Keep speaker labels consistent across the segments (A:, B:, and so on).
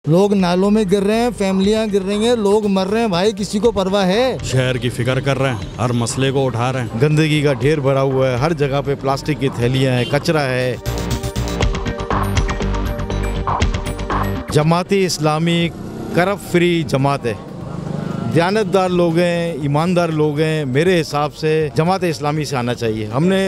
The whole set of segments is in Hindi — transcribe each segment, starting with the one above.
A: लोग नालों में गिर रहे हैं, फैमिलियां गिर रही हैं, लोग मर रहे हैं भाई, किसी को परवाह है?
B: शहर की फिक्र कर रहे हैं, हर मसले को उठा रहे हैं।
C: गंदगी का ढेर भरा हुआ है, हर जगह पे प्लास्टिक की थैलियां हैं, कचरा है। जमाती इस्लामी करप्ट फ्री जमात है, दयानतदार लोग हैं, ईमानदार लोग हैं। मेरे हिसाब से जमात इस्लामी से आना चाहिए। हमने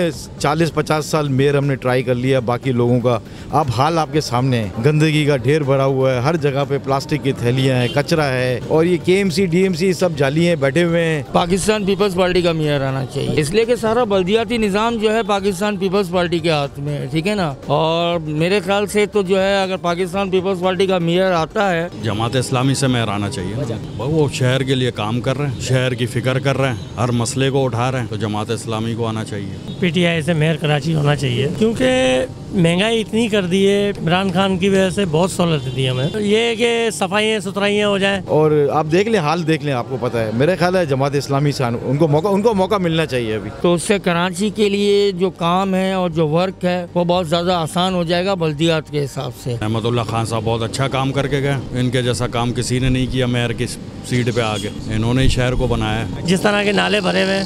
C: 40-50 साल मेयर हमने ट्राई कर लिया बाकी लोगों का, अब हाल आपके सामने है। गंदगी का ढेर भरा हुआ है, हर जगह पे प्लास्टिक की थैलियां हैं, कचरा है, और ये KMC DMC सब जाली हैं, बैठे हुए हैं।
D: पाकिस्तान पीपल्स पार्टी का मेयर आना चाहिए, इसलिए कि सारा बल्दियाती निज़ाम जो है पाकिस्तान पीपल्स पार्टी के हाथ में है, ठीक है ना। और मेरे ख्याल से तो जो है अगर पाकिस्तान पीपल्स पार्टी का मेयर आता है,
B: जमात इस्लामी से मेयर आना चाहिए। वो शहर के लिए काम कर रहे हैं, शहर की फिक्र कर रहे हैं, हर मसले को उठा रहे हैं, तो जमात इस्लामी को आना चाहिए।
E: PTI से मेयर कराची होना चाहिए, क्योंकि महंगाई इतनी कर दी है, इमरान खान की वजह से बहुत सहूलत दी हमें। तो ये है कि सफाइयाँ सुथराइयाँ हो जाए।
C: और आप देख लें, हाल देख लें, आपको पता है। मेरे ख्याल है जमात इस्लामी से उनको मौका मिलना चाहिए अभी।
D: तो उससे कराची के लिए जो काम है और जो वर्क है वो बहुत ज़्यादा आसान हो जाएगा बल्दियात के हिसाब से।
B: अहमदुल्ला खान साहब बहुत अच्छा काम करके गए, इनके जैसा काम किसी ने नहीं किया मेयर की सीट पे आके। इन्होंने ही शहर को बनाया है।
E: जिस तरह के नाले भरे हुए,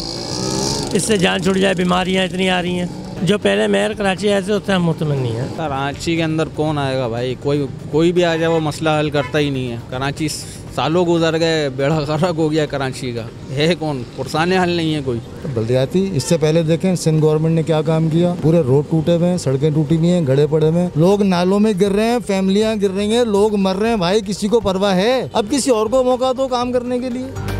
E: इससे जान छूट जाए, बीमारियाँ इतनी आ रही हैं। जो पहले मेयर कराची ऐसे होते हैं, हम मुतमईन नहीं है।
F: कराची के अंदर कौन आएगा भाई, कोई भी आ जाए वो मसला हल करता ही नहीं है। कराची सालों गुजर गए, बेड़ा गर्क हो गया कराची का, है कौन, पुरसाने हल नहीं है कोई।
A: तो बल्दियाती, इससे पहले देखें सिंध गवर्नमेंट ने क्या काम किया। पूरे रोड टूटे हुए हैं, सड़कें टूटी हुई हैं, गड्ढे पड़े हुए हैं, लोग नालों में गिर रहे हैं, फैमिलियां गिर रही हैं, लोग मर रहे हैं भाई, किसी को परवाह है? अब किसी और को मौका दो काम करने के लिए।